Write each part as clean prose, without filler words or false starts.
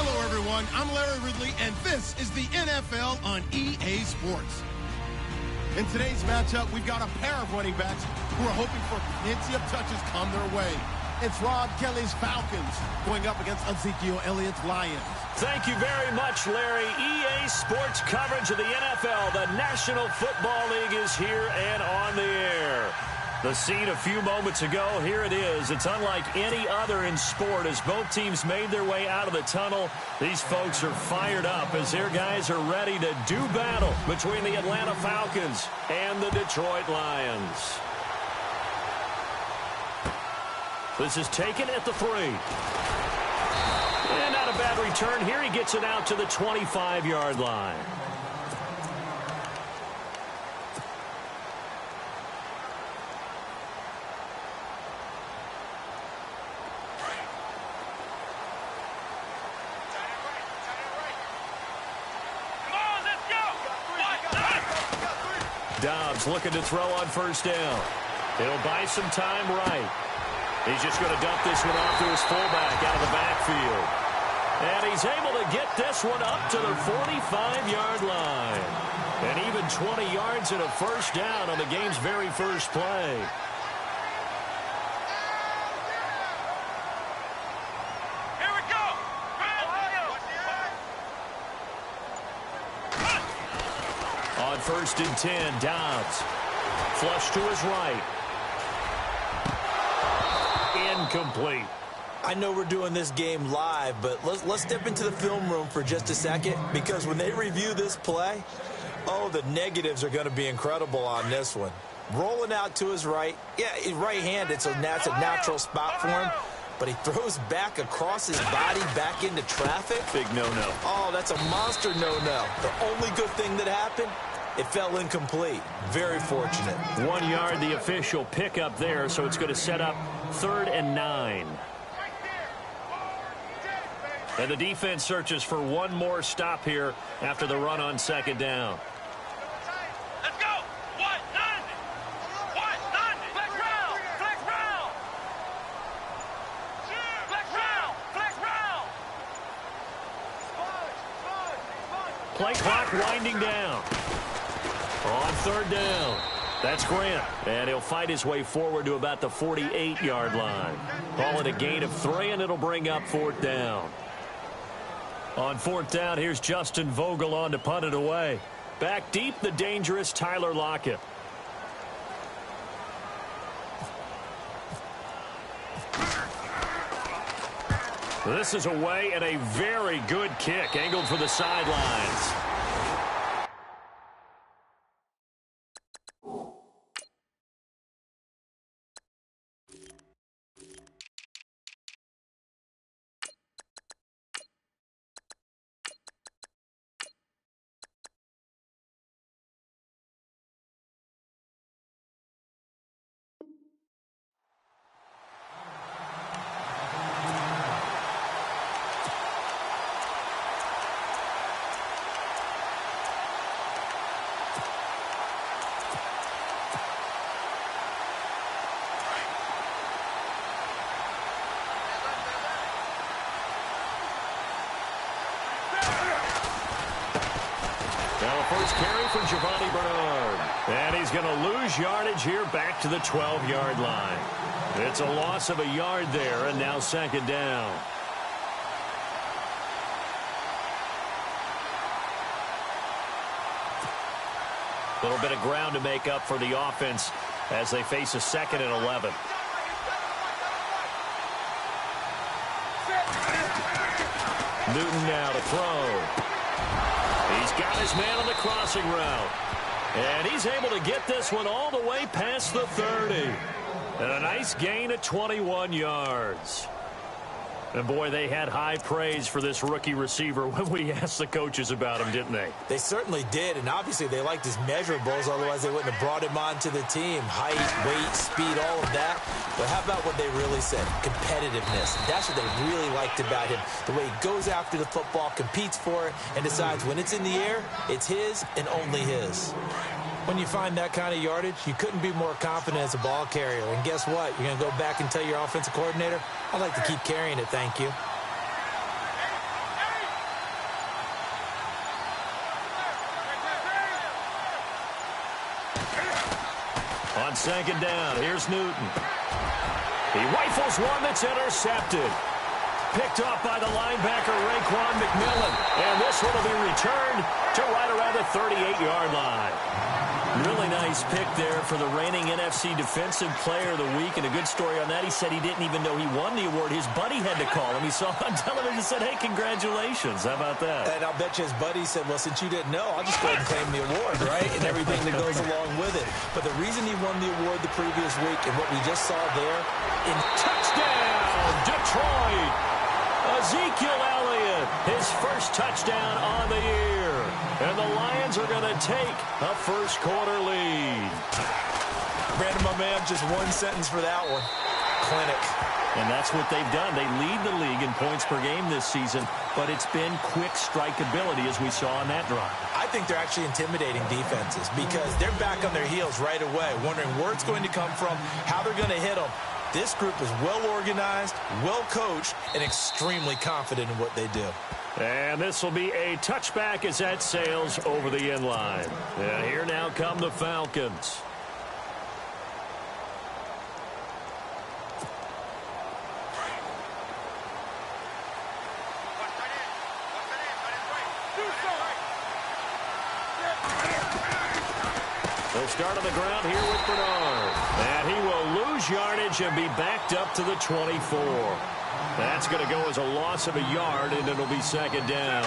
Hello, everyone. I'm Larry Ridley, and this is the NFL on EA Sports. In today's matchup, we've got a pair of running backs who are hoping for plenty of touches come their way. It's Rob Kelly's Falcons going up against Ezekiel Elliott's Lions. Thank you very much, Larry. EA Sports coverage of the NFL. The National Football League is here and on the air. The scene a few moments ago, here it is. It's unlike any other in sport as both teams made their way out of the tunnel. These folks are fired up as their guys are ready to do battle between the Atlanta Falcons and the Detroit Lions. This is taken at the 3. And not a bad return here. He gets it out to the 25-yard line. Dobbs looking to throw on first down. He'll buy some time right. He's just going to dump this one off to his fullback out of the backfield. And he's able to get this one up to the 45-yard line. And even 20 yards and a first down on the game's very first play. Here we go. On 1st and 10, Dobbs. Flush to his right. Incomplete. I know we're doing this game live, but let's step into the film room for just a second, because when they review this play, oh, the negatives are going to be incredible on this one. Rolling out to his right. Yeah, he's right-handed, so that's a natural spot for him. But he throws back across his body back into traffic. Big no-no. Oh, that's a monster no-no. The only good thing that happened, it fell incomplete. Very fortunate. 1 yard, the official pickup there, so it's going to set up 3rd and 9. And the defense searches for one more stop here after the run on 2nd down. Let's go. What? None. What? None. Flex round. Flex round. Flex round. Flex round. Play clock winding down. On 3rd down. That's Grant. And he'll fight his way forward to about the 48-yard line. Call it a gain of 3, and it'll bring up 4th down. On 4th down, here's Justin Vogel on to punt it away. Back deep, the dangerous Tyler Lockett. This is away and a very good kick, angled for the sidelines. First carry for Giovanni Bernard. And he's going to lose yardage here back to the 12-yard line. It's a loss of a yard there, and now 2nd down. A little bit of ground to make up for the offense as they face a 2nd and 11. Newton now to throw. He's got his man on the crossing route. And he's able to get this one all the way past the 30. And a nice gain of 21 yards. And, boy, they had high praise for this rookie receiver when we asked the coaches about him, didn't they? They certainly did, and obviously they liked his measurables, otherwise they wouldn't have brought him onto the team. Height, weight, speed, all of that. But how about what they really said? Competitiveness. That's what they really liked about him. The way he goes after the football, competes for it, and decides when it's in the air, it's his and only his. When you find that kind of yardage, you couldn't be more confident as a ball carrier. And guess what? You're going to go back and tell your offensive coordinator, I'd like to keep carrying it, thank you. On second down, here's Newton. He rifles one that's intercepted. Picked off by the linebacker, Raekwon McMillan. And this one will be returned to right around the 38-yard line. Really nice pick there for the reigning NFC Defensive Player of the Week. And a good story on that. He said he didn't even know he won the award. His buddy had to call him. He saw on television and said, hey, congratulations. How about that? And I'll bet you his buddy said, well, since you didn't know, I'll just go ahead and claim the award, right? And everything that goes along with it. But the reason he won the award the previous week and what we just saw there in touchdown, Detroit. Ezekiel Elliott, his first touchdown on the year. And the Lions are going to take a first-quarter lead. Brandon, my man, just one sentence for that one. Clinic. And that's what they've done. They lead the league in points per game this season, but it's been quick strikeability as we saw on that drive. I think they're actually intimidating defenses because they're back on their heels right away, wondering where it's going to come from, how they're going to hit them. This group is well-organized, well-coached, and extremely confident in what they do. And this will be a touchback as that sails over the end line. And here now come the Falcons. They'll start on the ground here with Bernard. And he will lose yardage and be backed up to the 24. That's going to go as a loss of a yard, and it'll be second down.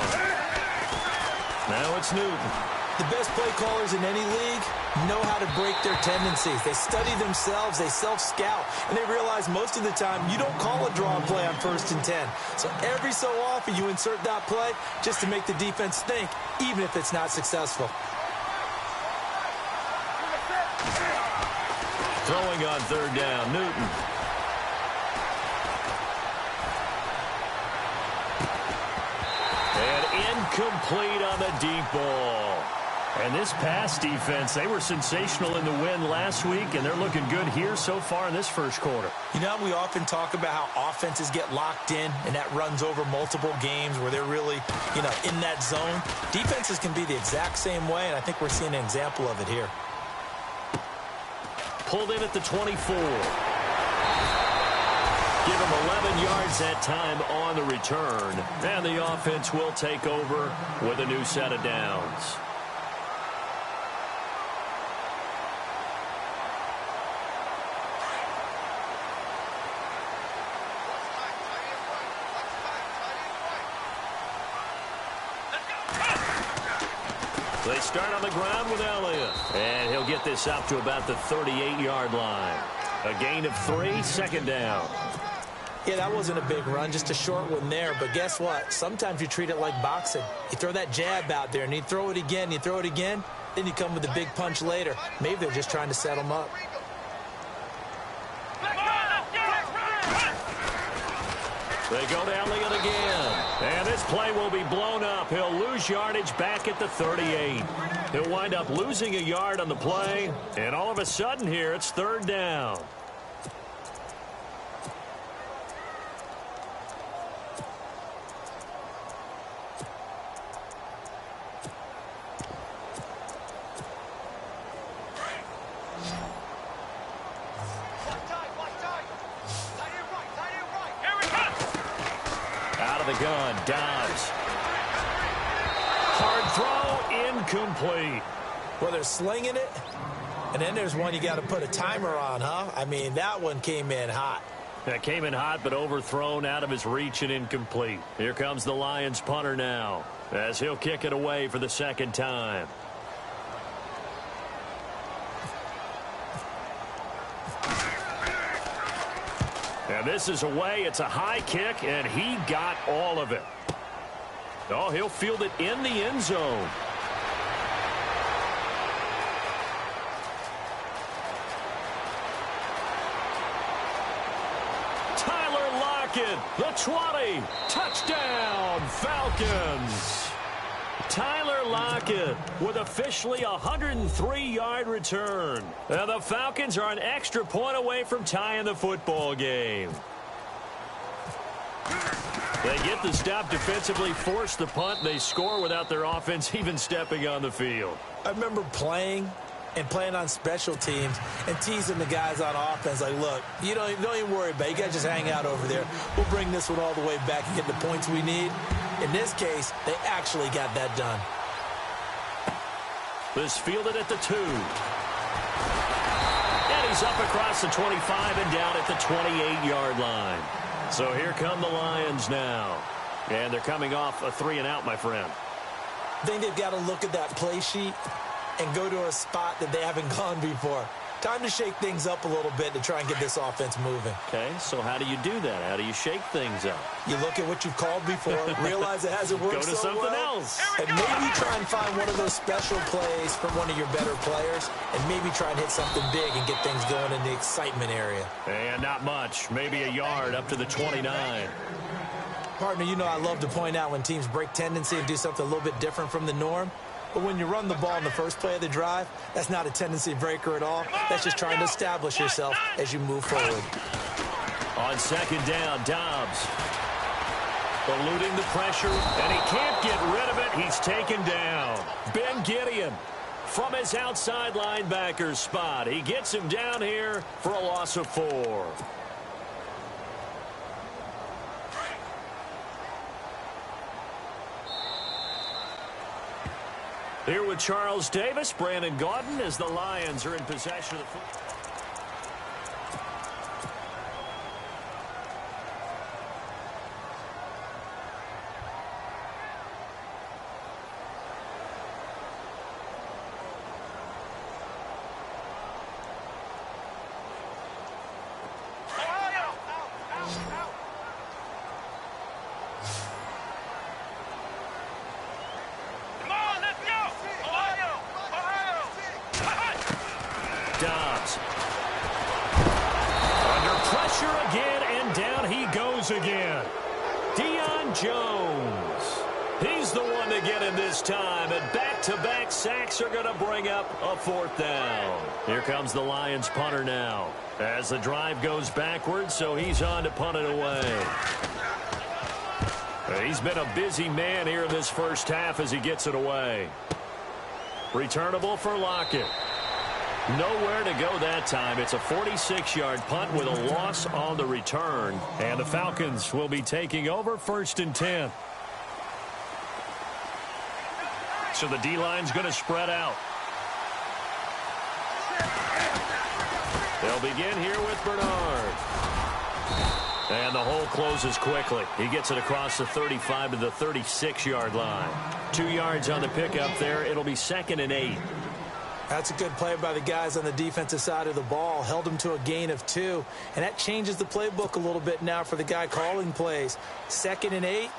Now it's Newton. The best play callers in any league know how to break their tendencies. They study themselves, they self-scout, and they realize most of the time you don't call a draw play on 1st and 10. So every so often you insert that play just to make the defense think, even if it's not successful. Throwing on third down, Newton. And incomplete on the deep ball. And this pass defense, they were sensational in the win last week, and they're looking good here so far in this first quarter. You know, we often talk about how offenses get locked in, and that runs over multiple games where they're really, in that zone. Defenses can be the exact same way, and I think we're seeing an example of it here. Pulled in at the 24. Give him 11 yards that time on the return. And the offense will take over with a new set of downs. They start on the ground with Elliott. And he'll get this up to about the 38-yard line. A gain of 3, second down. Yeah, that wasn't a big run, just a short one there. But guess what? Sometimes you treat it like boxing. You throw that jab out there, and you throw it again, then you come with a big punch later. Maybe they're just trying to set them up. They go to Elliott again. And this play will be blown up. He'll lose yardage back at the 38. He'll wind up losing a yard on the play. And all of a sudden here, it's third down. Gun, Dobbs. Hard throw, incomplete. Well, they're slinging it, and then there's one you got to put a timer on, huh? I mean, that one came in hot. That came in hot, but overthrown out of his reach and incomplete. Here comes the Lions punter now, as he'll kick it away for the second time. And this is away. It's a high kick, and he got all of it. Oh, he'll field it in the end zone. Tyler Lockett, the 20. Touchdown, Falcons. Tyler Lockett with officially a 103-yard return. And the Falcons are an extra point away from tying the football game. They get the stop defensively, force the punt. They score without their offense even stepping on the field. I remember playing and playing on special teams and teasing the guys on offense like, look, you don't even worry about it. You guys just hang out over there. We'll bring this one all the way back and get the points we need. In this case, they actually got that done. This fielded at the 2. And he's up across the 25 and down at the 28-yard line. So here come the Lions now. And they're coming off a 3-and-out, my friend. I think they've got to look at that play sheet and go to a spot that they haven't gone before. Time to shake things up a little bit to try and get this offense moving. Okay, so how do you do that? How do you shake things up? You look at what you've called before, realize it hasn't worked so well. Go to something else. And maybe try and find one of those special plays from one of your better players, and maybe try and hit something big and get things going in the excitement area. And not much. Maybe a yard up to the 29. Partner, you know I love to point out when teams break tendency and do something a little bit different from the norm. But when you run the ball in the first play of the drive, that's not a tendency breaker at all. That's just trying to establish yourself as you move forward. On second down, Dobbs eluding the pressure, and he can't get rid of it. He's taken down. Ben Gideon from his outside linebacker spot. He gets him down here for a loss of 4. Here with Charles Davis, Brandon Gaudin, as the Lions are in possession of the football. Dobbs. Under pressure again, and down he goes again. Deion Jones. He's the one to get him this time, and back-to-back sacks are going to bring up a 4th down. Here comes the Lions punter now, as the drive goes backwards, so he's on to punt it away. He's been a busy man here in this first half as he gets it away. Returnable for Lockett. Nowhere to go that time. It's a 46-yard punt with a loss on the return. And the Falcons will be taking over 1st and 10. So the D-line's going to spread out. They'll begin here with Bernard. And the hole closes quickly. He gets it across the 35 to the 36-yard line. 2 yards on the pickup there. It'll be 2nd and 8. That's a good play by the guys on the defensive side of the ball. Held them to a gain of 2. And that changes the playbook a little bit now for the guy calling plays. 2nd and 8.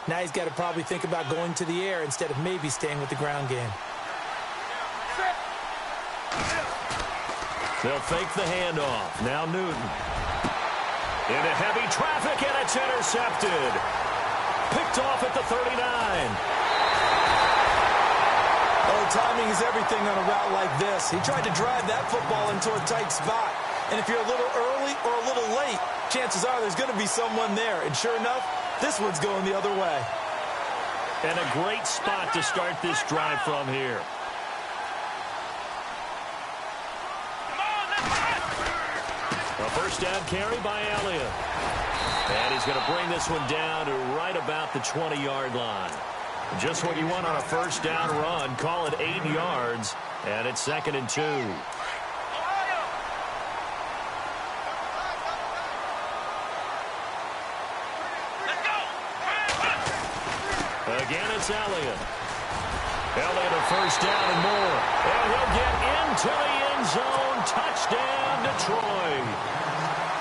Now he's got to probably think about going to the air instead of maybe staying with the ground game. They'll fake the handoff. Now Newton. Into heavy traffic, and it's intercepted. Picked off at the 39. Oh, timing is everything on a route like this. He tried to drive that football into a tight spot. And if you're a little early or a little late, chances are there's going to be someone there. And sure enough, this one's going the other way. And a great spot to start this drive from here. A first down carry by Elliott. And he's going to bring this one down to right about the 20-yard line. Just what you want on a first down run. Call it 8 yards. And it's 2nd and 2. Again, it's Elliott. Elliott a first down and more. And he'll get into the end zone. Touchdown, Detroit.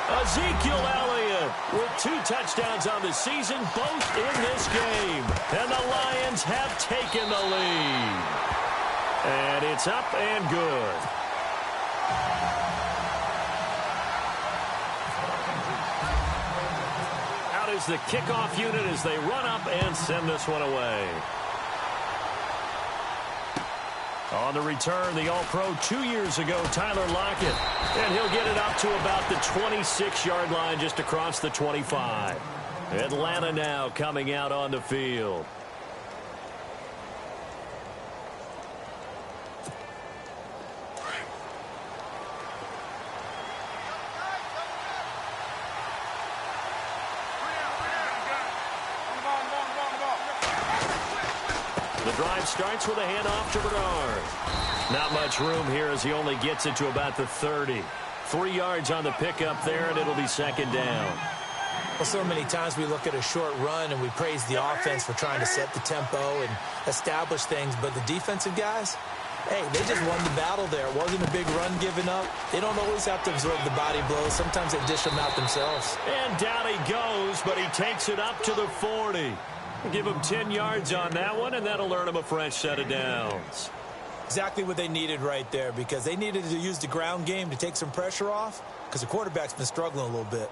Ezekiel Elliott with 2 touchdowns on the season, both in this game. And the Lions have taken the lead. And it's up and good. Out is the kickoff unit as they run up and send this one away. On the return, the All-Pro 2 years ago, Tyler Lockett. And he'll get it up to about the 26-yard line just across the 25. Atlanta now coming out on the field. The drive starts with a handoff to Bernard. Not much room here as he only gets it to about the 30. 3 yards on the pickup there, and it'll be second down. Well, so many times we look at a short run and we praise the offense for trying to set the tempo and establish things, but the defensive guys, hey, they just won the battle there. It wasn't a big run given up. They don't always have to absorb the body blows. Sometimes they dish them out themselves. And down he goes, but he takes it up to the 40. Give him 10 yards on that one, and that'll earn him a fresh set of downs. Exactly what they needed right there, because they needed to use the ground game to take some pressure off, because the quarterback's been struggling a little bit.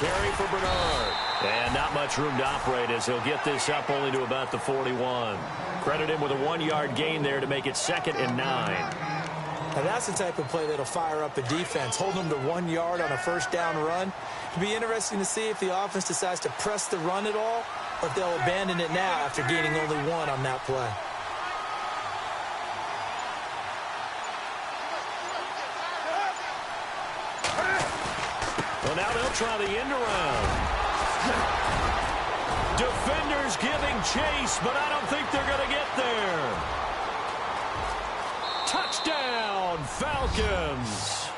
Carry for Bernard. And not much room to operate as he'll get this up only to about the 41. Credit him with a 1-yard gain there to make it 2nd and 9. Now that's the type of play that'll fire up a defense. Hold them to 1 yard on a first down run. It'll be interesting to see if the offense decides to press the run at all, or if they'll abandon it now after gaining only 1 on that play. Well, now they'll try the end around. Defenders giving chase, but I don't think they're going to get there. Touchdown, Falcons.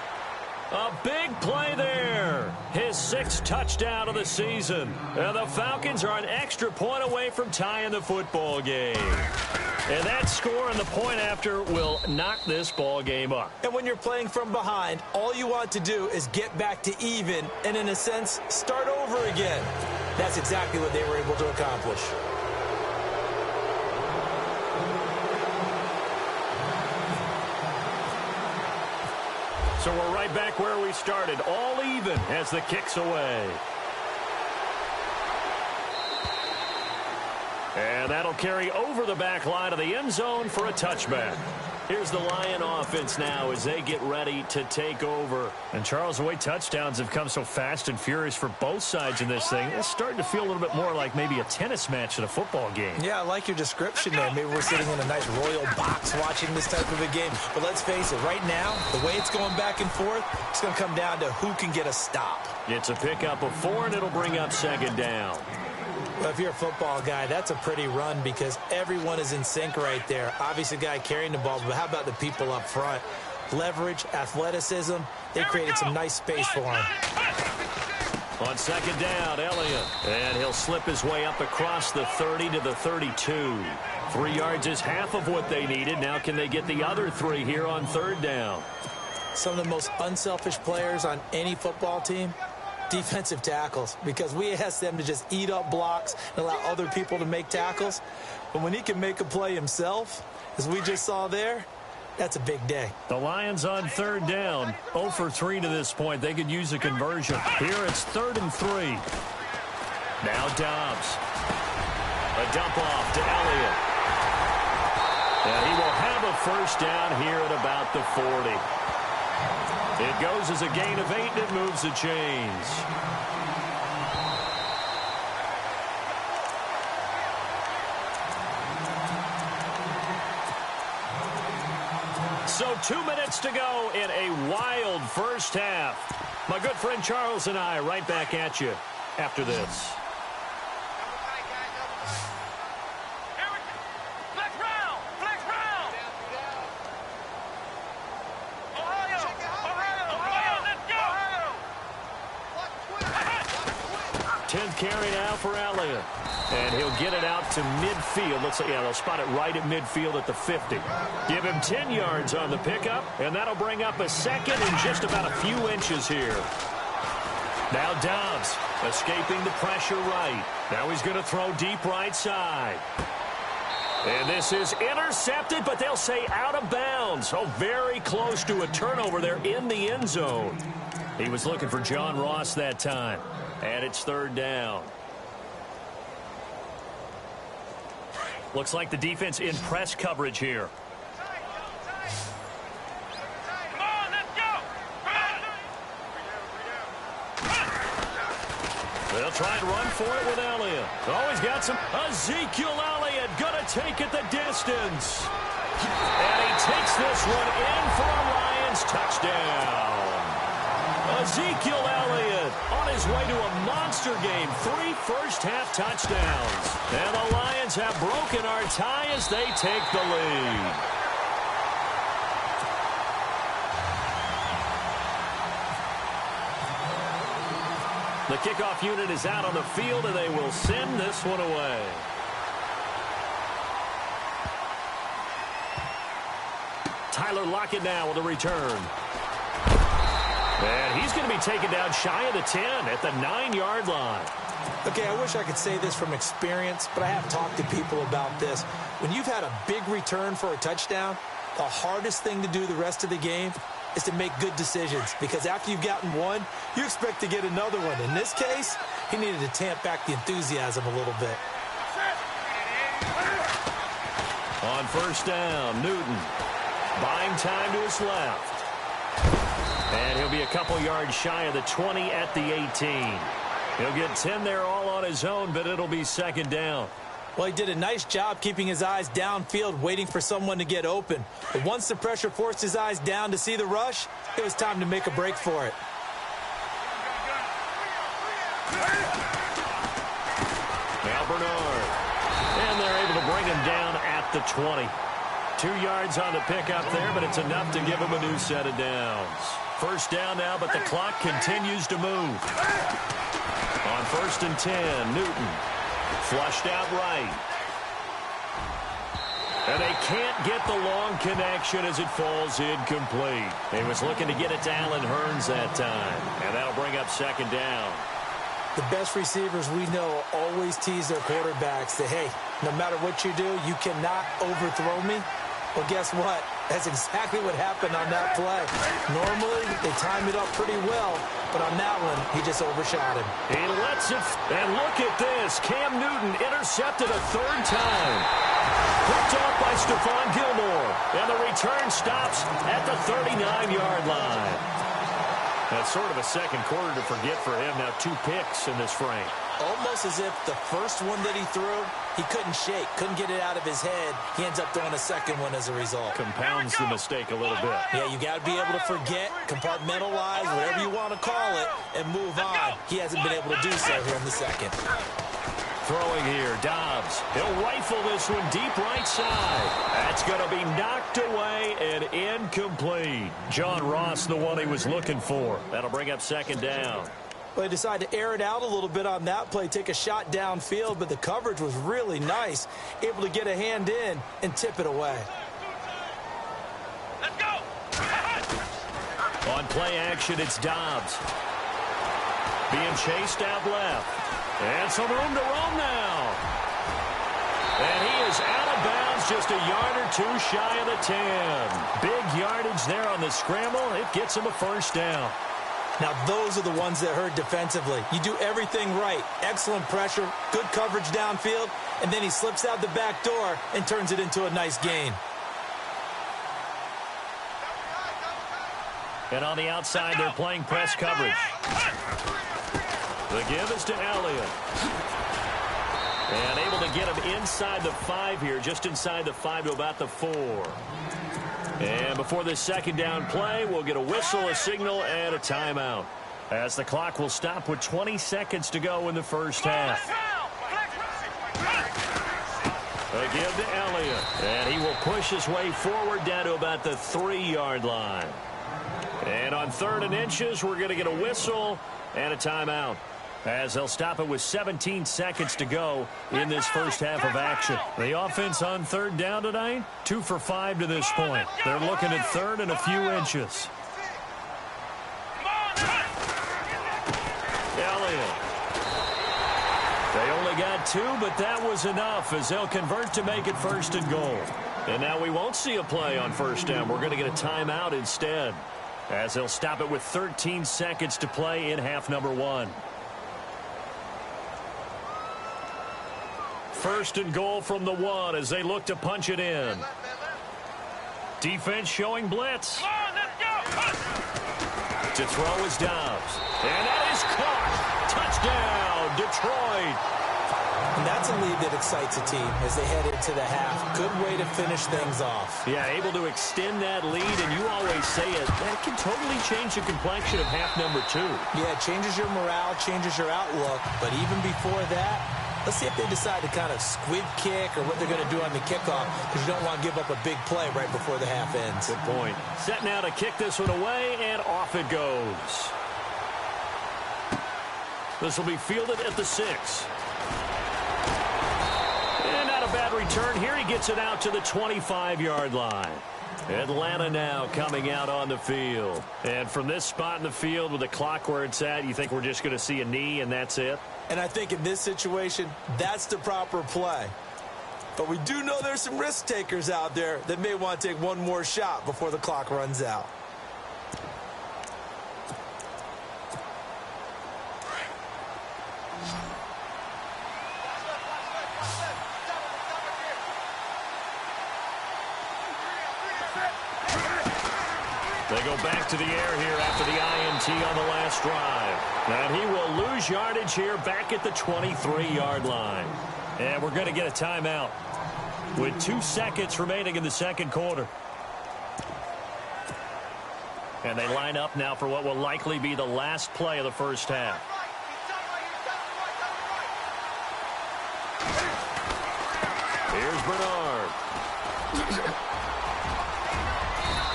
A big play there. His 6th touchdown of the season. And the Falcons are an extra point away from tying the football game. And that score and the point after will knock this ball game up. And when you're playing from behind, all you want to do is get back to even and, in a sense, start over again. That's exactly what they were able to accomplish. So we're right back where we started, all even as the kick's away. And that'll carry over the back line of the end zone for a touchback. Here's the Lion offense now as they get ready to take over. And, Charles, the way touchdowns have come so fast and furious for both sides in this thing, it's starting to feel a little bit more like maybe a tennis match in a football game. Yeah, I like your description there. Maybe we're sitting in a nice royal box watching this type of a game. But let's face it, right now, the way it's going back and forth, it's going to come down to who can get a stop. It's a pickup of 4, and it'll bring up 2nd down. Well, if you're a football guy, that's a pretty run because everyone is in sync right there. Obviously, the guy carrying the ball, but how about the people up front? Leverage, athleticism, they created some nice space for him. On 2nd down, Elliott. And he'll slip his way up across the 30 to the 32. 3 yards is half of what they needed. Now can they get the other 3 here on 3rd down? Some of the most unselfish players on any football team, defensive tackles, because we ask them to just eat up blocks and allow other people to make tackles. But when he can make a play himself, as we just saw there, that's a big day. The Lions on 3rd down, 0 for 3 to this point. They could use a conversion. Here it's 3rd and 3. Now Dobbs. A dump off to Elliott. And he will have a first down here at about the 40. It goes as a gain of 8, and it moves the chains. So 2 minutes to go in a wild first half. My good friend Charles and I right back at you after this. Carry now for Elliott. And he'll get it out to midfield. Looks like, yeah, they'll spot it right at midfield at the 50. Give him 10 yards on the pickup, and that'll bring up a 2nd and just about a few inches here. Now Dobbs escaping the pressure right. Now he's going to throw deep right side. And this is intercepted, but they'll say out of bounds. Oh, very close to a turnover there in the end zone. He was looking for John Ross that time. And it's 3rd down. Looks like the defense in press coverage here. Come on, let's go! They'll try and run for it with Elliott. Always got some. Ezekiel Elliott gonna take it the distance. And he takes this one in for a Lions touchdown. Ezekiel Elliott on his way to a monster game. 3 first-half touchdowns. And the Lions have broken our tie as they take the lead. The kickoff unit is out on the field, and they will send this one away. Tyler Lockett now with a return. And he's going to be taken down shy of the 10 at the 9-yard line. Okay, I wish I could say this from experience, but I have talked to people about this. When you've had a big return for a touchdown, the hardest thing to do the rest of the game is to make good decisions, because after you've gotten one, you expect to get another one. In this case, he needed to tamp back the enthusiasm a little bit. On first down, Newton buying time to his left. And he'll be a couple yards shy of the 20 at the 18. He'll get 10 there all on his own, but it'll be second down. Well, he did a nice job keeping his eyes downfield, waiting for someone to get open. But once the pressure forced his eyes down to see the rush, it was time to make a break for it. Now Bernard. And they're able to bring him down at the 20. 2 yards on the pickup there, but it's enough to give him a new set of downs. First down now, but the clock continues to move. On first and 10, Newton. Flushed out right. And they can't get the long connection as it falls incomplete. He was looking to get it to Allen Hurns that time. And that'll bring up second down. The best receivers we know always tease their quarterbacks that, hey, no matter what you do, you cannot overthrow me. Well, guess what? That's exactly what happened on that play. Normally, they time it up pretty well, but on that one, he just overshot him. He lets it, and look at this. Cam Newton intercepted a third time. Picked off by Stephon Gilmore, and the return stops at the 39-yard line. That's sort of a second quarter to forget for him. Now 2 picks in this frame. Almost as if the first one that he threw, he couldn't shake, couldn't get it out of his head. He ends up throwing a second one as a result. Compounds the mistake a little bit. Yeah, you got to be able to forget, compartmentalize, whatever you want to call it, and move on. He hasn't been able to do so here in the second. Throwing here, Dobbs. He'll rifle this one deep right side. That's going to be knocked away and incomplete. John Ross, the one he was looking for. That'll bring up second down. Well, he decided to air it out a little bit on that play, take a shot downfield, but the coverage was really nice. Able to get a hand in and tip it away. Let's go! On play action, it's Dobbs. Being chased out left. And some room to roam now. And he is out of bounds just a yard or 2 shy of the 10. Big yardage there on the scramble. It gets him a first down. Now, those are the ones that hurt defensively. You do everything right. Excellent pressure, good coverage downfield, and then he slips out the back door and turns it into a nice gain. And on the outside, they're playing press coverage. The give is to Elliott. And able to get him inside the 5 here, just inside the 5 to about the 4. And before this second down play, we'll get a whistle, a signal, and a timeout. As the clock will stop with 20 seconds to go in the first half. A give to Elliott. And he will push his way forward down to about the 3-yard line. And on 3rd and inches, we're going to get a whistle and a timeout, as they'll stop it with 17 seconds to go in this first half of action. The offense on 3rd down tonight, 2 for 5 to this point. They're looking at 3rd and a few inches. Elliott. They only got 2, but that was enough as they'll convert to make it 1st and goal. And now we won't see a play on 1st down. We're going to get a timeout instead, as they'll stop it with 13 seconds to play in half number 1. 1st and goal from the 1 as they look to punch it in. Defense showing blitz. To throw is Dobbs. And that is caught. Touchdown, Detroit. And that's a lead that excites a team as they head into the half. Good way to finish things off. Yeah, able to extend that lead, and you always say it, that can totally change the complexion of half number 2. Yeah, it changes your morale, changes your outlook. But even before that, let's see if they decide to kind of squib kick or what they're going to do on the kickoff, because you don't want to give up a big play right before the half ends. Good point. Set now to kick this one away, and off it goes. This will be fielded at the 6. And not a bad return here. He gets it out to the 25-yard line. Atlanta now coming out on the field. And from this spot in the field with the clock where it's at, you think we're just going to see a knee and that's it? And I think in this situation, that's the proper play. But we do know there's some risk takers out there that may want to take one more shot before the clock runs out. They go back to the air here after the INT on the last drive. And he will lose yardage here back at the 23-yard line. And we're going to get a timeout with 2 seconds remaining in the second quarter. And they line up now for what will likely be the last play of the first half. Here's Bernard.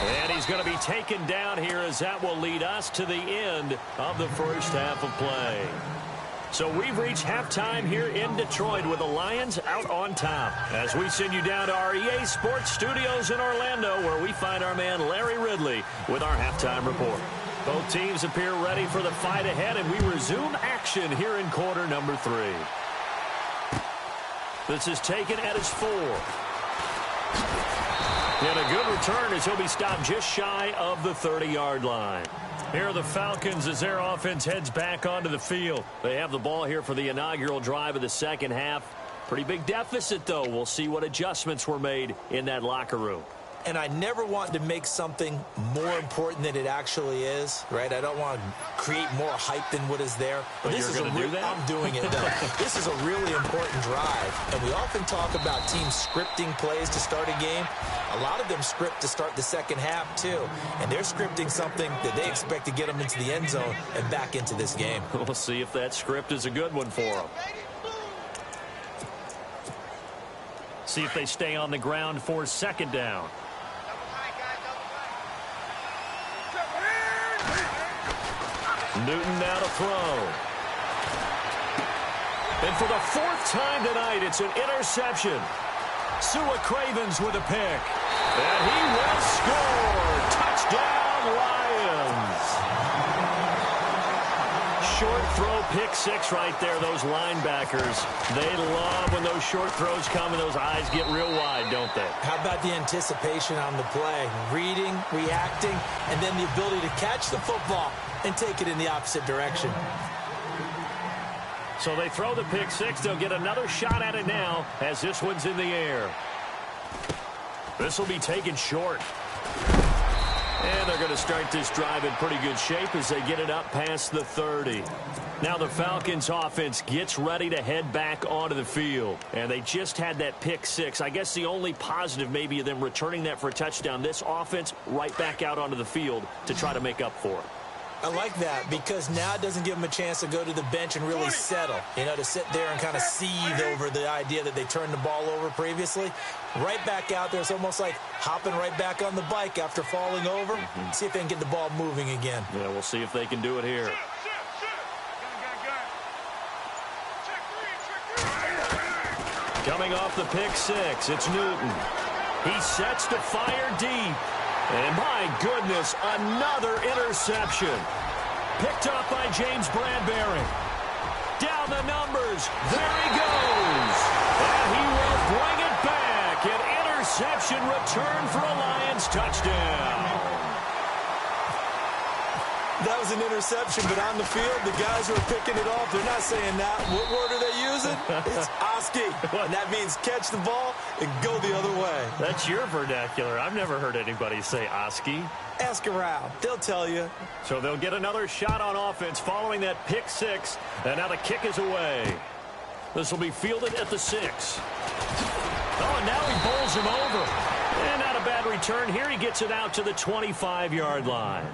And he's going to be taken down here as that will lead us to the end of the first half of play. So we've reached halftime here in Detroit with the Lions out on top. As we send you down to our EA Sports Studios in Orlando, where we find our man Larry Ridley with our halftime report. Both teams appear ready for the fight ahead, and we resume action here in quarter number 3. This is taken at his 4. And a good return as he'll be stopped just shy of the 30-yard line. Here are the Falcons as their offense heads back onto the field. They have the ball here for the inaugural drive of the second half. Pretty big deficit, though. We'll see what adjustments were made in that locker room. And I never want to make something more important than it actually is, right? I don't want to create more hype than what is there. But this you're is going to do that? I'm doing it, though. This is a really important drive. And we often talk about teams scripting plays to start a game. A lot of them script to start the second half, too. And they're scripting something that they expect to get them into the end zone and back into this game. We'll see if that script is a good one for them. See if they stay on the ground for second down. Newton now to throw. And for the 4th time tonight, it's an interception. Sua Cravens with a pick. And he will score. Touchdown, Lions. Short throw, pick 6 right there. Those linebackers, they love when those short throws come and those eyes get real wide, don't they? How about the anticipation on the play? Reading, reacting, and then the ability to catch the football and take it in the opposite direction. So they throw the pick 6. They'll get another shot at it now as this one's in the air. This will be taken short. And they're going to start this drive in pretty good shape as they get it up past the 30. Now the Falcons offense gets ready to head back onto the field. And they just had that pick 6. I guess the only positive maybe of them returning that for a touchdown. This offense right back out onto the field to try to make up for it. I like that because now it doesn't give them a chance to go to the bench and really settle. You know, to sit there and kind of seethe over the idea that they turned the ball over previously. Right back out there. It's almost like hopping right back on the bike after falling over. See if they can get the ball moving again. Yeah, we'll see if they can do it here. Coming off the pick 6, it's Newton. He sets to fire deep. And my goodness, another interception. Picked up by James Bradbury. Down the numbers. There he goes. And he will bring it back. An interception return for a Lions touchdown. That was an interception, but on the field, the guys who are picking it off, they're not saying that. What word are they using? It's Oski. And that means catch the ball and go the other way. That's your vernacular. I've never heard anybody say Oski. Ask around. They'll tell you. So they'll get another shot on offense following that pick 6. And now the kick is away. This will be fielded at the 6. Oh, and now he bowls him over. And not a bad return here. He gets it out to the 25-yard line.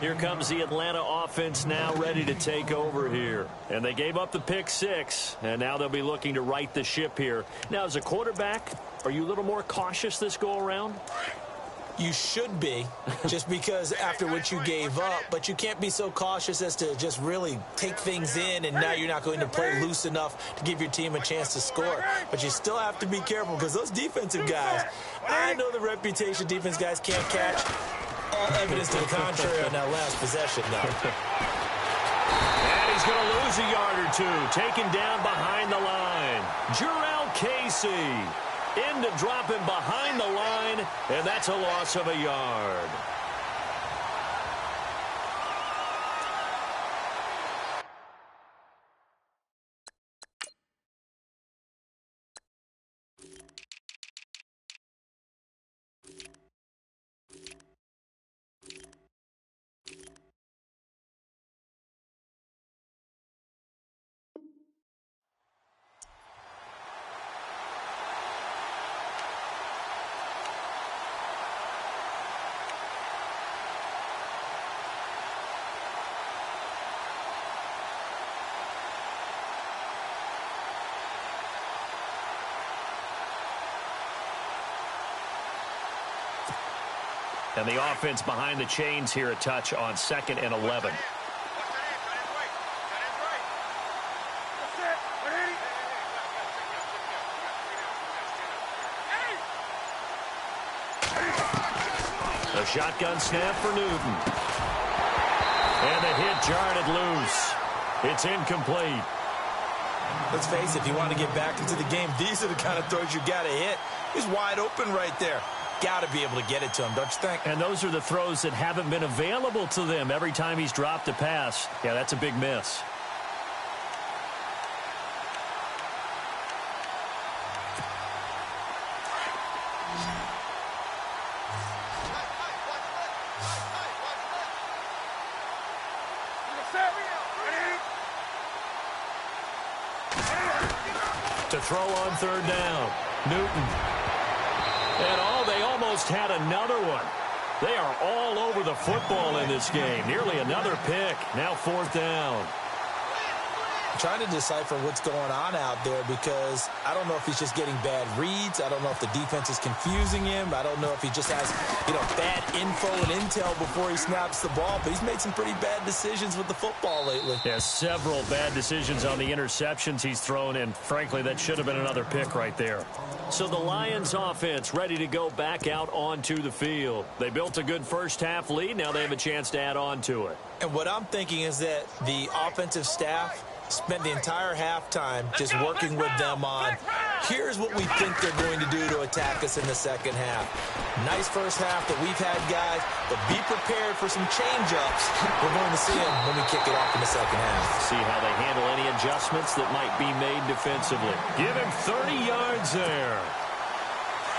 Here comes the Atlanta offense now ready to take over here. And they gave up the pick 6, and now they'll be looking to right the ship here. Now, as a quarterback, are you a little more cautious this go-around? You should be, just because after what you gave up, but you can't be so cautious as to just really take things in, and now you're not going to play loose enough to give your team a chance to score. But you still have to be careful because those defensive guys, I know the reputation defense guys can't catch. All evidence to the contrary on that last possession, though. And he's going to lose a yard or two, taken down behind the line. Jarrell Casey in to drop him behind the line, and that's a loss of a yard. And the offense behind the chains here, a touch on 2nd and 11. A shotgun snap for Newton. And the hit jarred it loose. It's incomplete. Let's face it, if you want to get back into the game, these are the kind of throws you got to hit. He's wide open right there. Got to be able to get it to him, don't you think? And those are the throws that haven't been available to them every time he's dropped a pass. Yeah, that's a big miss. To throw on 3rd down. Newton. And they almost had another one. They are all over the football in this game. Nearly another pick. Now 4th down. I'm trying to decipher what's going on out there because I don't know if he's just getting bad reads. I don't know if the defense is confusing him. I don't know if he just has, bad info and intel before he snaps the ball. But he's made some pretty bad decisions with the football lately. Yeah, several bad decisions on the interceptions he's thrown, and frankly, that should have been another pick right there. So the Lions offense ready to go back out onto the field. They built a good first half lead. Now they have a chance to add on to it. And what I'm thinking is that the offensive staff spent the entire halftime just working with them on, here's what we think they're going to do to attack us in the second half. Nice first half that we've had, guys, but be prepared for some change-ups. We're going to see them when we kick it off in the second half. See how they handle any adjustments that might be made defensively. Give him 30 yards there.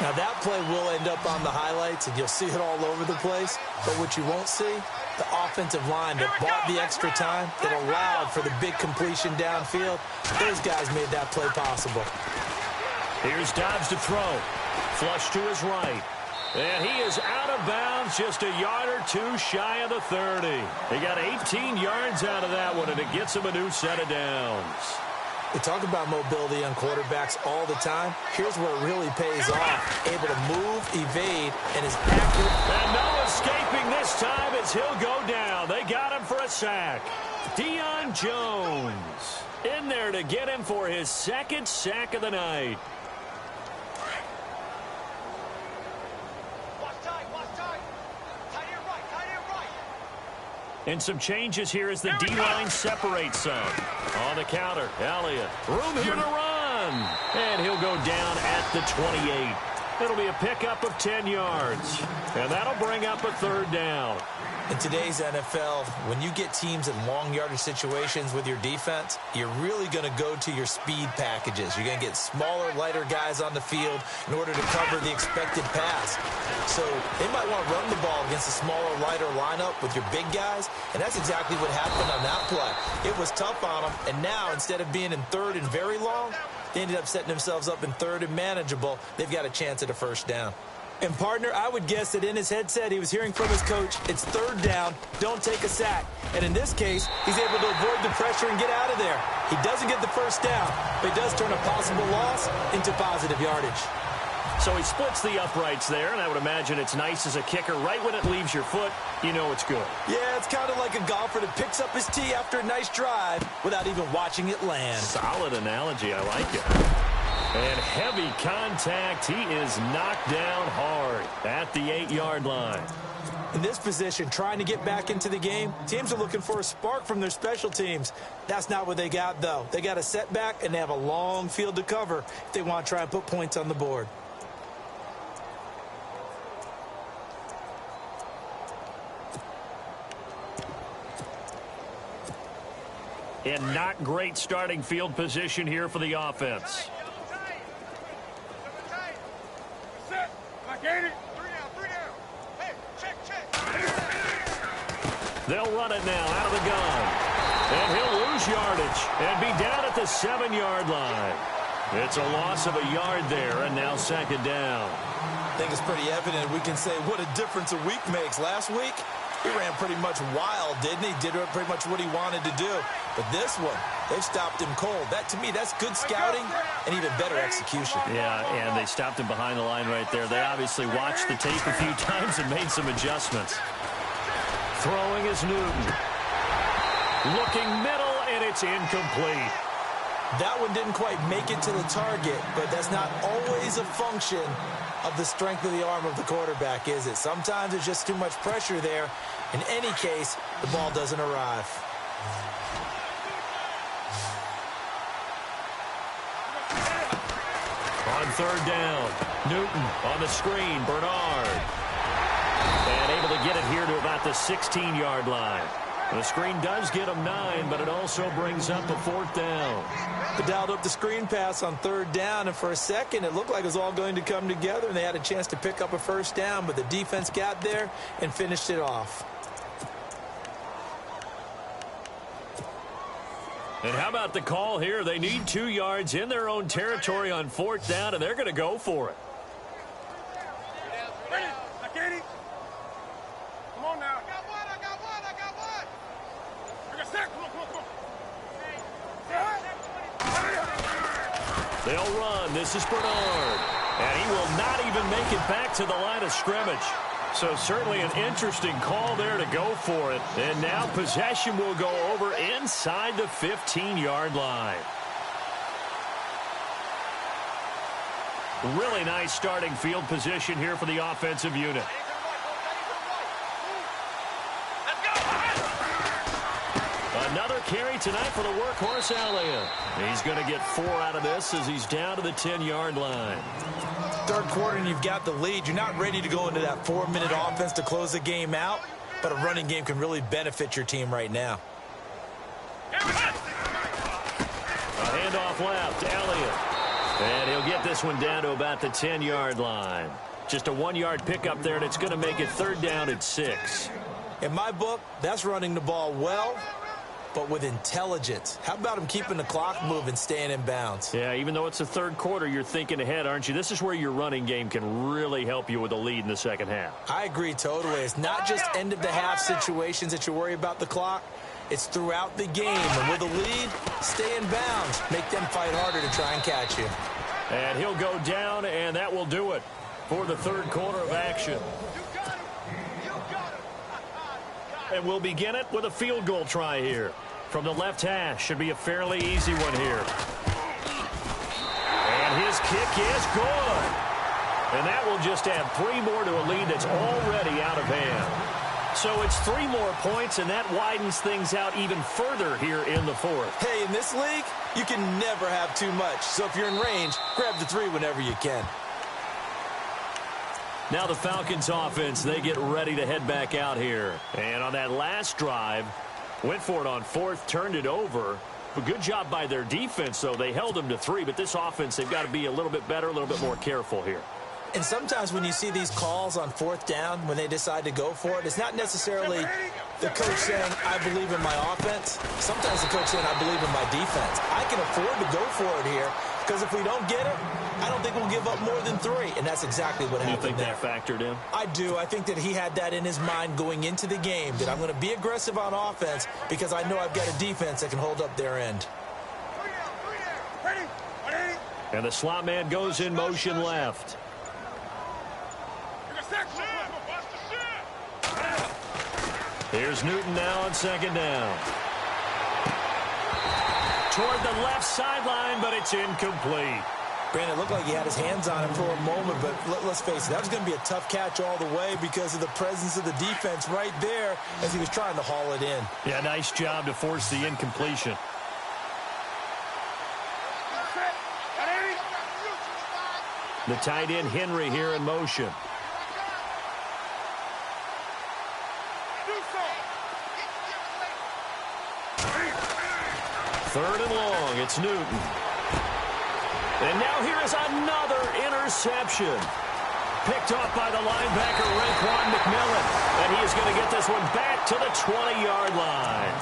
Now, that play will end up on the highlights, and you'll see it all over the place. But what you won't see, the offensive line that bought the extra time, that allowed for the big completion downfield, those guys made that play possible. Here's Dobbs to throw. Flush to his right. And he is out of bounds, just a yard or two shy of the 30. He got 18 yards out of that one, and it gets him a new set of downs. We talk about mobility on quarterbacks all the time. Here's where it really pays off. Able to move, evade, and is accurate. And no escaping this time as he'll go down. They got him for a sack. Deion Jones in there to get him for his 2nd sack of the night. And some changes here as the D-line separates some. On the counter, Elliott. Room here to run. And he'll go down at the 28. It'll be a pickup of 10 yards. And that'll bring up a third down. In today's NFL, when you get teams in long yardage situations with your defense, you're really going to go to your speed packages. You're going to get smaller, lighter guys on the field in order to cover the expected pass. So they might want to run the ball against a smaller, lighter lineup with your big guys, and that's exactly what happened on that play. It was tough on them, and now instead of being in third and very long, they ended up setting themselves up in third and manageable. They've got a chance at a first down. And, partner, I would guess that in his headset he was hearing from his coach, it's third down, don't take a sack. And in this case, he's able to avoid the pressure and get out of there. He doesn't get the first down, but he does turn a possible loss into positive yardage. So he splits the uprights there, and I would imagine it's nice as a kicker. Right when it leaves your foot, you know it's good. Yeah, it's kind of like a golfer that picks up his tee after a nice drive without even watching it land. Solid analogy. I like it. And heavy contact. He is knocked down hard at the 8-yard line. In this position, trying to get back into the game, teams are looking for a spark from their special teams. That's not what they got, though. They got a setback, and they have a long field to cover if they want to try and put points on the board. And not great starting field position here for the offense. They'll run it now out of the gun. And he'll lose yardage and be down at the 7-yard line. It's a loss of a yard there, and now second down. I think it's pretty evident we can say what a difference a week makes. Last week, he ran pretty much wild, didn't he? Did pretty much what he wanted to do. But this one, they've stopped him cold. That, to me, that's good scouting and even better execution. Yeah, and they stopped him behind the line right there. They obviously watched the tape a few times and made some adjustments. Throwing is Newton. Looking middle, and it's incomplete. That one didn't quite make it to the target, but that's not always a function of the strength of the arm of the quarterback, is it? Sometimes there's just too much pressure there. In any case, the ball doesn't arrive. On third down, Newton on the screen, Bernard. And able to get it here to about the 16-yard line. The screen does get him 9, but it also brings up a fourth down. They dialed up the screen pass on third down, and for a second it looked like it was all going to come together, and they had a chance to pick up a first down, but the defense got there and finished it off. And how about the call here? They need 2 yards in their own territory on fourth down, and they're going to go for it. Come on now. I got one. Bring a sack. Come on. They'll run. This is Bernard. And he will not even make it back to the line of scrimmage. So certainly an interesting call there to go for it. And now possession will go over inside the 15-yard line. Really nice starting field position here for the offensive unit. Another carry tonight for the workhorse Elliott. He's going to get 4 out of this as he's down to the 10-yard line. Third quarter and you've got the lead. You're not ready to go into that 4-minute offense to close the game out, but a running game can really benefit your team right now. A handoff left to Elliott. And he'll get this one down to about the 10-yard line. Just a 1-yard pickup there, and it's going to make it third down at 6. In my book, that's running the ball well, but with intelligence. How about him keeping the clock moving, staying in bounds? Yeah, even though it's the third quarter, you're thinking ahead, aren't you? This is where your running game can really help you with a lead in the second half. I agree totally. It's not just end-of-the-half situations that you worry about the clock. It's throughout the game. And with a lead, stay in bounds. Make them fight harder to try and catch you. And he'll go down, and that will do it for the third quarter of action. And we'll begin it with a field goal try here. From the left hash, should be a fairly easy one here. And his kick is good. And that will just add 3 more to a lead that's already out of hand. So it's 3 more points, and that widens things out even further here in the fourth. Hey, in this league, you can never have too much. So if you're in range, grab the 3 whenever you can. Now the Falcons offense, they get ready to head back out here. And on that last drive, went for it on fourth, turned it over. A good job by their defense, though. They held them to 3, but this offense, they've got to be a little bit better, a little bit more careful here. And sometimes when you see these calls on fourth down, when they decide to go for it, it's not necessarily the coach saying, I believe in my offense. Sometimes the coach saying, I believe in my defense. I can afford to go for it here because if we don't get it, I don't think we'll give up more than 3. And that's exactly what happened there. You think that factored in? I do. I think that he had that in his mind going into the game, that I'm going to be aggressive on offense because I know I've got a defense that can hold up their end. And the slot man goes in motion left. Here's Newton now on second down. Toward the left sideline, but it's incomplete. Brandon, it looked like he had his hands on him for a moment, but let's face it, that was going to be a tough catch all the way because of the presence of the defense right there as he was trying to haul it in. Yeah, nice job to force the incompletion. The tight end, Henry, here in motion. Third and long, it's Newton. And now here is another interception. Picked off by the linebacker, Raekwon McMillan. And he is going to get this one back to the 20-yard line.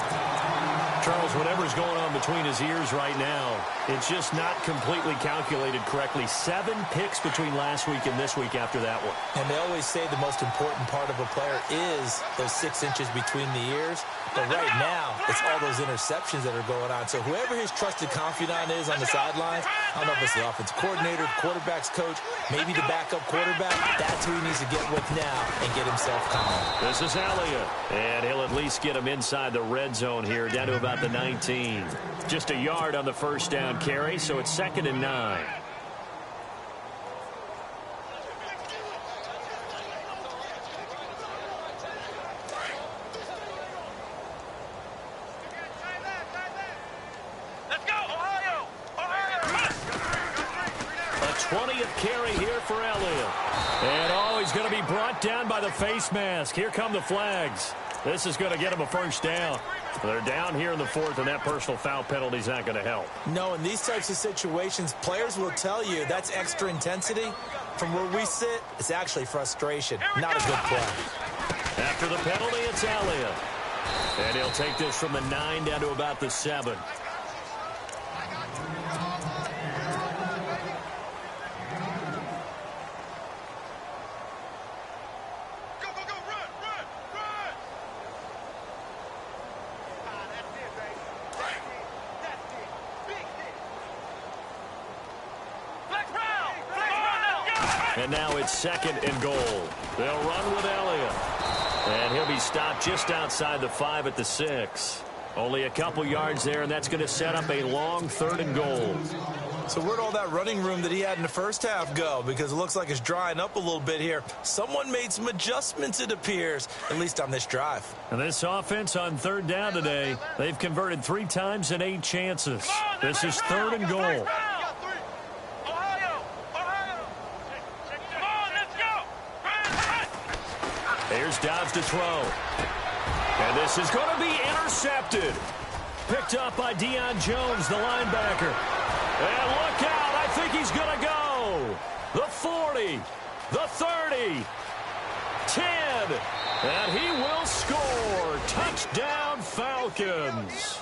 Charles, whatever's going on between his ears right now, it's just not completely calculated correctly. 7 picks between last week and this week after that one. And they always say the most important part of a player is those 6 inches between the ears. But right now, it's all those interceptions that are going on. So whoever his trusted confidant is on the sidelines, I don't know if it's the offensive coordinator, the quarterback's coach, maybe the backup quarterback, that's who he needs to get with now and get himself calm. This is Elliott, and he'll at least get him inside the red zone here, down to about the 19. Just a yard on the first down carry, so it's 2nd and 9. Let's go, Ohio! Ohio! 20th carry here for Elliott. And, he's going to be brought down by the face mask. Here come the flags. This is going to get him a first down. They're down here in the 4th, and that personal foul penalty is not going to help. No, in these types of situations, players will tell you that's extra intensity. From where we sit, it's actually frustration. Not a good play. After the penalty, it's Elliott. And he'll take this from the 9 down to about the 7. And now it's 2nd and goal. They'll run with Elliott. And he'll be stopped just outside the 5 at the 6. Only a couple yards there, and that's going to set up a long 3rd and goal. So where'd all that running room that he had in the first half go? Because it looks like it's drying up a little bit here. Someone made some adjustments, it appears, at least on this drive. And this offense on 3rd down today, they've converted 3 times in 8 chances. This is 3rd and goal. Here's Dobbs to throw. And this is going to be intercepted. Picked up by Deion Jones, the linebacker. And look out, I think he's going to go. The 40, the 30, 10, and he will score. Touchdown, Falcons.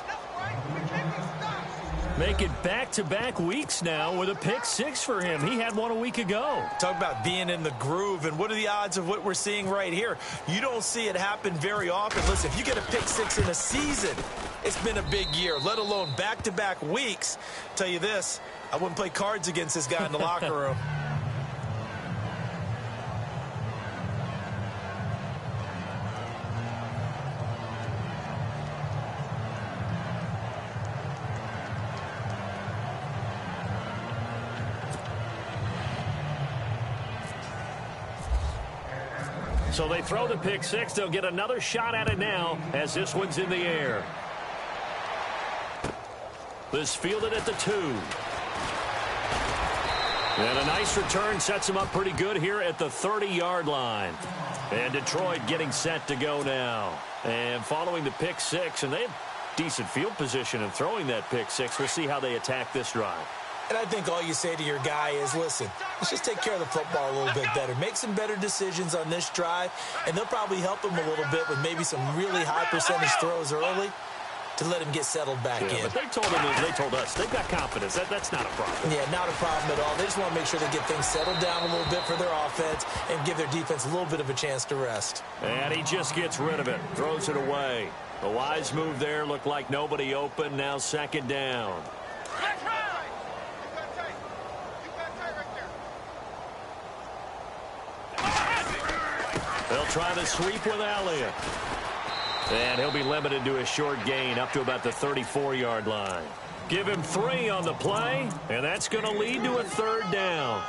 Make it back-to-back weeks now with a pick 6 for him. He had one a week ago. Talk about being in the groove, and what are the odds of what we're seeing right here? You don't see it happen very often. Listen, if you get a pick 6 in a season, it's been a big year, let alone back-to-back weeks. Tell you this, I wouldn't play cards against this guy in the locker room. So they throw the pick 6. They'll get another shot at it now as this one's in the air. This fielded at the 2. And a nice return sets him up pretty good here at the 30-yard line. And Detroit getting set to go now. And following the pick six, and they have decent field position in throwing that pick six. We'll see how they attack this drive. And I think all you say to your guy is, listen, let's just take care of the football a little bit better. Make some better decisions on this drive, and they'll probably help him a little bit with maybe some really high percentage throws early to let him get settled back in. But they told us they've got confidence. That's not a problem. Yeah, not a problem at all. They just want to make sure they get things settled down a little bit for their offense and give their defense a little bit of a chance to rest. And he just gets rid of it, throws it away. A wise move there, looked like nobody open. Now second down. They'll try the sweep with Elliott. And he'll be limited to a short gain up to about the 34-yard line. Give him 3 on the play, and that's going to lead to a third down.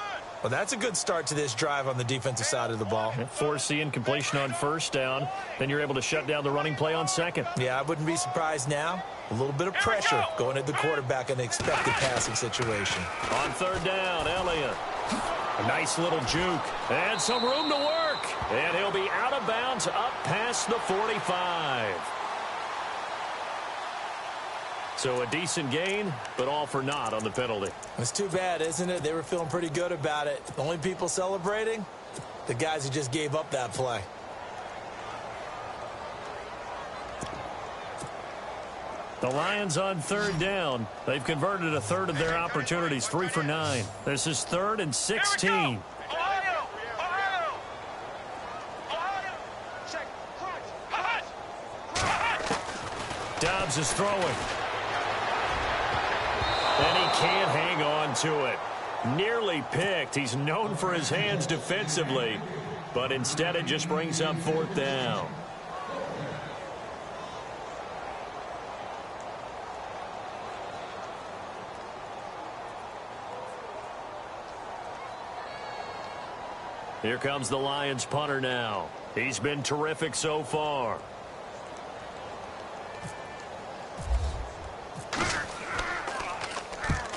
Well, that's a good start to this drive on the defensive side of the ball. Force the incompletion on first down. Then you're able to shut down the running play on second. Yeah, I wouldn't be surprised now. A little bit of pressure going at the quarterback in the expected passing situation. On third down, Elliott. A nice little juke. And some room to work. And he'll be out of bounds up past the 45. So a decent gain, but all for naught on the penalty. It's too bad, isn't it? They were feeling pretty good about it. The only people celebrating, the guys who just gave up that play. The Lions on third down. They've converted a third of their opportunities, 3 for 9. This is 3rd and 16. Dobbs is throwing. And he can't hang on to it. Nearly picked. He's known for his hands defensively, but instead it just brings up 4th down. Here comes the Lions punter now. He's been terrific so far.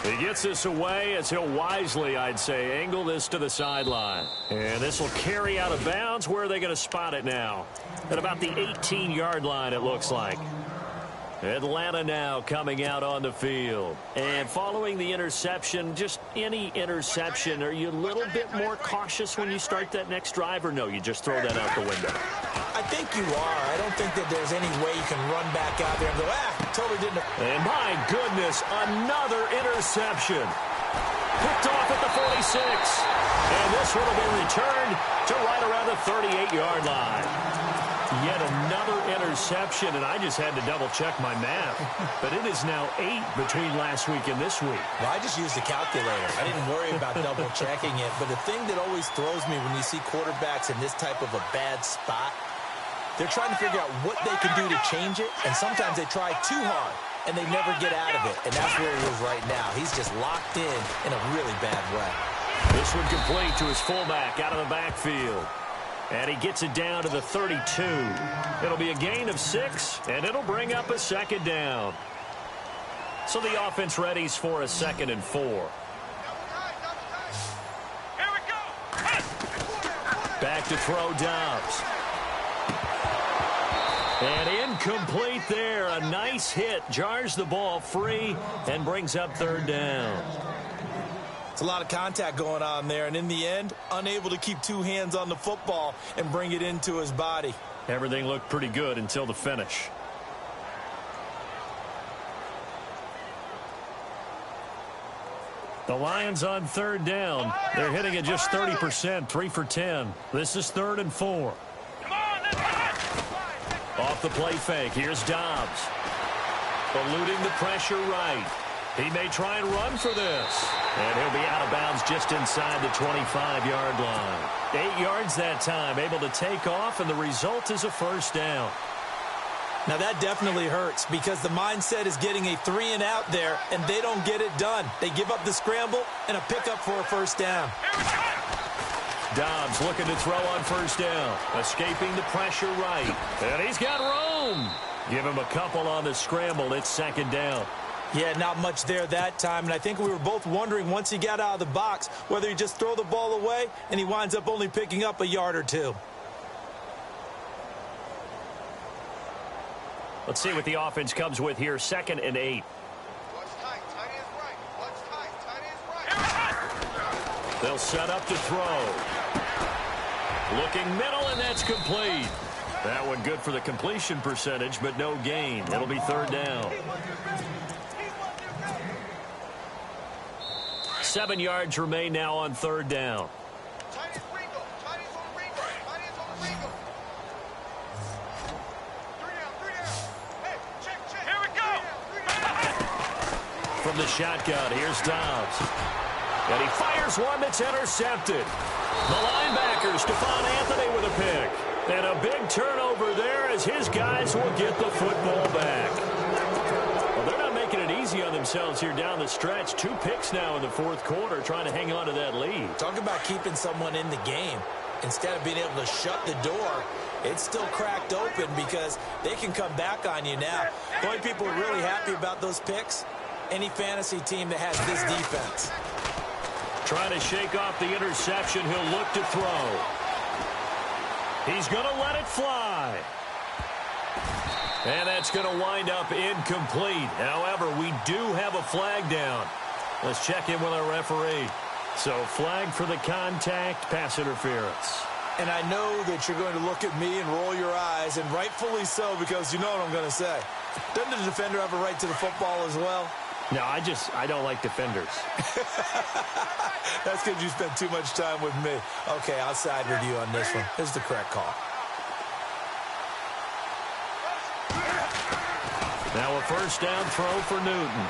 He gets this away as he'll wisely, I'd say, angle this to the sideline. And this will carry out of bounds. Where are they going to spot it now? At about the 18-yard line, it looks like. Atlanta now coming out on the field. And following the interception, just any interception, are you a little bit more cautious when you start that next drive, or no, you just throw that out the window? I think you are. I don't think that there's any way you can run back out there and go, totally didn't. And my goodness, another interception. Picked off at the 46. And this one will be returned to right around the 38-yard line. Yet another interception, and I just had to double-check my math. But it is now 8 between last week and this week. Well, I just used a calculator. I didn't worry about double-checking it. But the thing that always throws me when you see quarterbacks in this type of a bad spot, they're trying to figure out what they can do to change it, and sometimes they try too hard, and they never get out of it. And that's where he is right now. He's just locked in a really bad way. This one complete to his fullback out of the backfield. And he gets it down to the 32. It'll be a gain of 6, and it'll bring up a second down. So the offense readies for a 2nd and 4. Here we go. Back to throw Dobbs. And incomplete there. A nice hit. Jars the ball free and brings up 3rd down. It's a lot of contact going on there, and in the end, unable to keep 2 hands on the football and bring it into his body. Everything looked pretty good until the finish. The Lions on 3rd down. They're hitting at just 30%, 3 for 10. This is 3rd and 4. Come on, let's run. Off the play fake, here's Dobbs. Eluding the pressure right. He may try and run for this. And he'll be out of bounds just inside the 25-yard line. 8 yards that time, able to take off, and the result is a 1st down. Now that definitely hurts because the mindset is getting a 3-and-out there, and they don't get it done. They give up the scramble and a pickup for a 1st down. Dobbs looking to throw on 1st down. Escaping the pressure right. And he's got room. Give him a couple on the scramble. It's 2nd down. Yeah, not much there that time, and I think we were both wondering once he got out of the box whether he'd just throw the ball away, and he winds up only picking up a yard or two. Let's see what the offense comes with here. 2nd and 8. They'll set up to throw. Looking middle, and that's complete. That one good for the completion percentage, but no gain. It'll be 3rd down. 7 yards remain now on 3rd down. From the shotgun, here's Dobbs. And he fires one that's intercepted. The linebacker, Stephon Anthony, with a pick. And a big turnover there as his guys will get the football back. Well, they're not making it easy on themselves here down the stretch. 2 picks now in the 4th quarter trying to hang on to that lead. Talk about keeping someone in the game. Instead of being able to shut the door, it's still cracked open because they can come back on you now. The only people really happy about those picks, any fantasy team that has this defense. Trying to shake off the interception. He'll look to throw. He's going to let it fly. And that's going to wind up incomplete. However, we do have a flag down. Let's check in with our referee. So flag for the contact, pass interference. And I know that you're going to look at me and roll your eyes, and rightfully so, because you know what I'm going to say. Doesn't the defender have a right to the football as well? No, I don't like defenders. That's because you spent too much time with me. Okay, I'll side with you on this one. This is the correct call. Now a 1st down throw for Newton.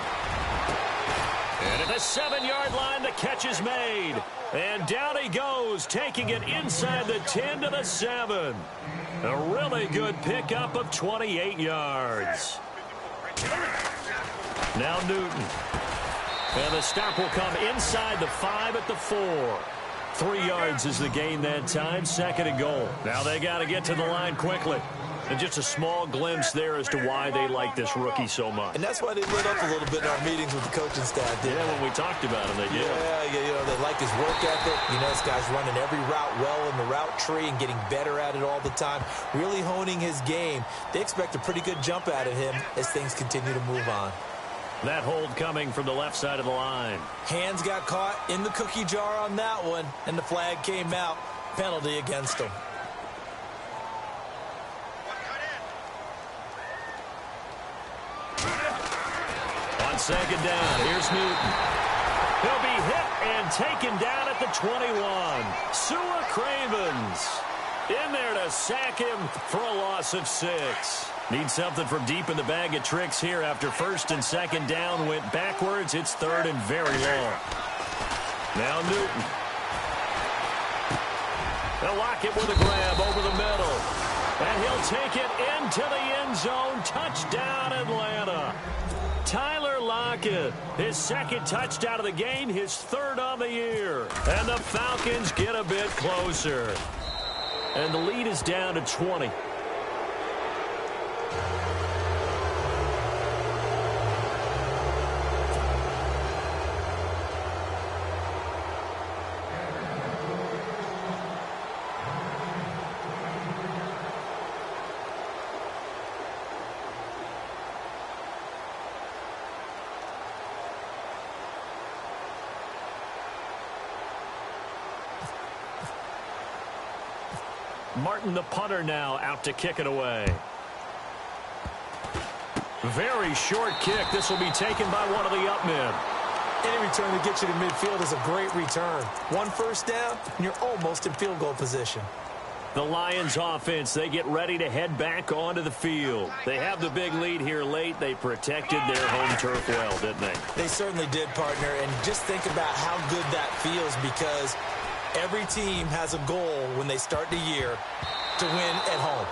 And at the 7-yard line, the catch is made. And down he goes, taking it inside the 10 to the 7. A really good pickup of 28 yards. Now Newton. And the stop will come inside the 5 at the 4. 3 yards is the gain that time. 2nd and goal. Now they got to get to the line quickly. And just a small glimpse there as to why they like this rookie so much. And that's why they lit up a little bit in our meetings with the coaching staff. Yeah, when we talked about him, they did. Yeah, you know, they like his work ethic. You know, this guy's running every route well in the route tree and getting better at it all the time, really honing his game. They expect a pretty good jump out of him as things continue to move on. That hold coming from the left side of the line. Hands got caught in the cookie jar on that one, and the flag came out. Penalty against him. On 2nd down, here's Newton. He'll be hit and taken down at the 21. Sua Cravens in there to sack him for a loss of 6. Need something from deep in the bag of tricks here after 1st and 2nd down went backwards. It's 3rd and very long. Now Newton. They'll lock it with a grab over the middle. And he'll take it into the end zone. Touchdown, Atlanta. Tyler Lockett, his 2nd touchdown of the game, his 3rd on the year. And the Falcons get a bit closer. And the lead is down to 20. Martin, the punter, now out to kick it away. Very short kick. This will be taken by one of the up men. Any return that gets you to midfield is a great return. 1 first down, and you're almost in field goal position. The Lions offense, they get ready to head back onto the field. They have the big lead here late. They protected their home turf well, didn't they? They certainly did, partner. And just think about how good that feels, because every team has a goal when they start the year to win at home.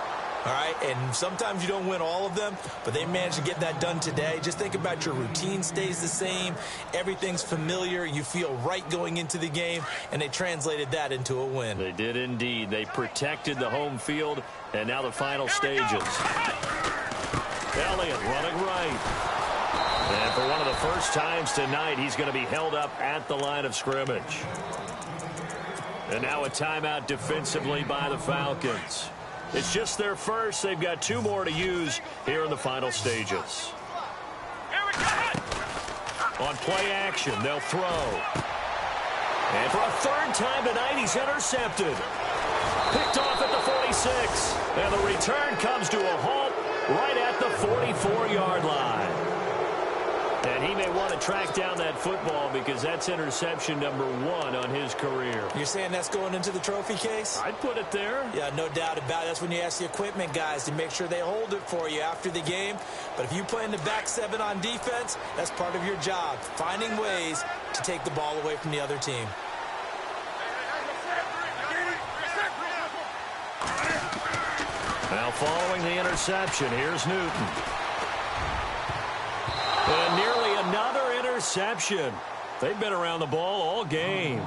All right, and sometimes you don't win all of them, but they managed to get that done today. Just think about your routine stays the same. Everything's familiar. You feel right going into the game, and they translated that into a win. They did indeed. They protected the home field, and now the final stages. Elliott running right. And for one of the first times tonight, he's going to be held up at the line of scrimmage. And now a timeout defensively by the Falcons. It's just their first. They've got 2 more to use here in the final stages. On play action, they'll throw. And for a 3rd time tonight, he's intercepted. Picked off at the 46. And the return comes to a halt right at the 44-yard line. And he may want to track down that football because that's interception number 1 on his career. You're saying that's going into the trophy case? I'd put it there. Yeah, no doubt about it. That's when you ask the equipment guys to make sure they hold it for you after the game. But if you play in the back 7 on defense, that's part of your job, finding ways to take the ball away from the other team. Now following the interception, here's Newton. And nearly another interception. They've been around the ball all game.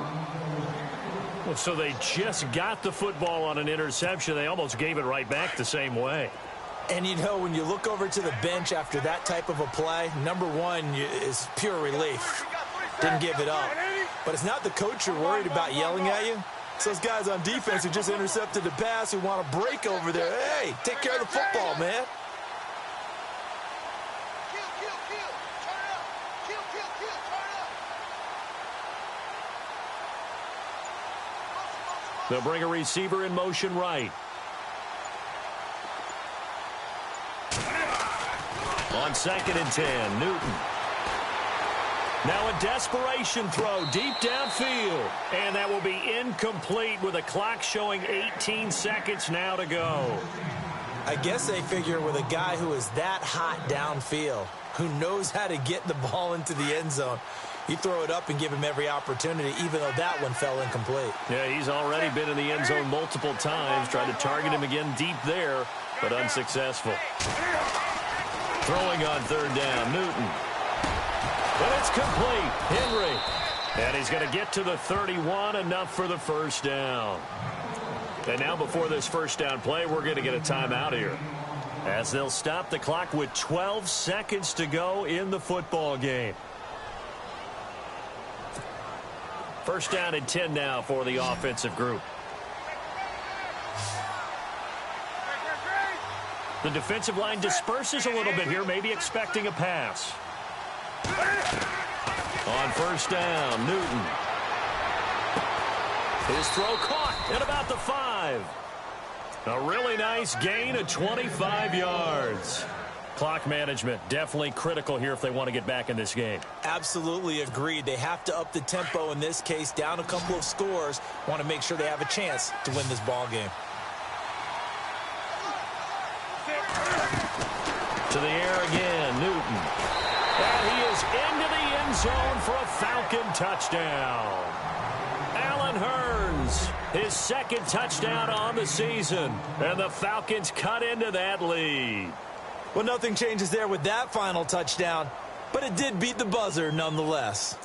So they just got the football on an interception. They almost gave it right back the same way. And, you know, when you look over to the bench after that type of a play, number 1 is pure relief. Didn't give it up. But it's not the coach you're worried about yelling at you. It's those guys on defense who just intercepted the pass who want to break over there. Hey, take care of the football, man. They'll bring a receiver in motion right. On 2nd and 10, Newton. Now a desperation throw deep downfield. And that will be incomplete with a clock showing 18 seconds now to go. I guess they figure with a guy who is that hot downfield, who knows how to get the ball into the end zone, you throw it up and give him every opportunity, even though that one fell incomplete. Yeah, he's already been in the end zone multiple times, tried to target him again deep there, but unsuccessful. Throwing on 3rd down, Newton. But it's complete. Henry. And he's going to get to the 31, enough for the 1st down. And now before this 1st down play, we're going to get a timeout here, as they'll stop the clock with 12 seconds to go in the football game. 1st down and 10 now for the offensive group. The defensive line disperses a little bit here, maybe expecting a pass. On 1st down, Newton. His throw caught at about the 5. A really nice gain of 25 yards. Clock management definitely critical here if they want to get back in this game. Absolutely agreed. They have to up the tempo in this case, down a couple of scores. Want to make sure they have a chance to win this ball game. To the air again, Newton. And he is into the end zone for a Falcon touchdown. Allen Hurns, his 2nd touchdown on the season. And the Falcons cut into that lead. Well, nothing changes there with that final touchdown, but it did beat the buzzer nonetheless.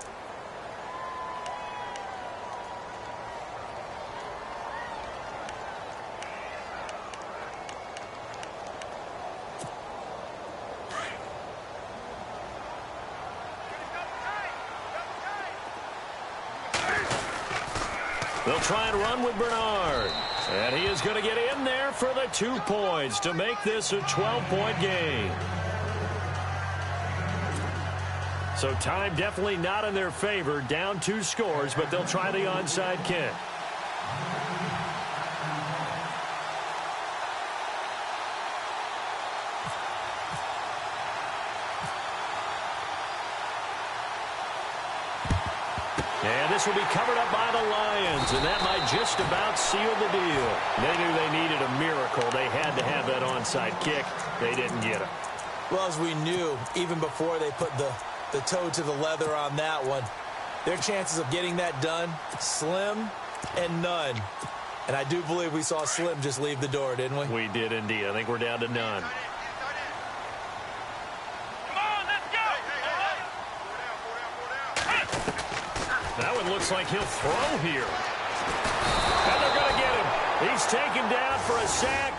They'll try and run with Bernard. And he is going to get in there for the 2 points to make this a 12-point game. So time definitely not in their favor. Down 2 scores, but they'll try the onside kick. And this will be covered up by the Lions, and that might just about seal the deal. They knew they needed a miracle. They had to have that onside kick. They didn't get it. Well, as we knew, even before they put the toe to the leather on that one, their chances of getting that done, slim and none. And I do believe we saw Slim just leave the door, didn't we? We did indeed. I think we're down to none. That one looks like he'll throw here. And they're going to get him. He's taken down for a sack.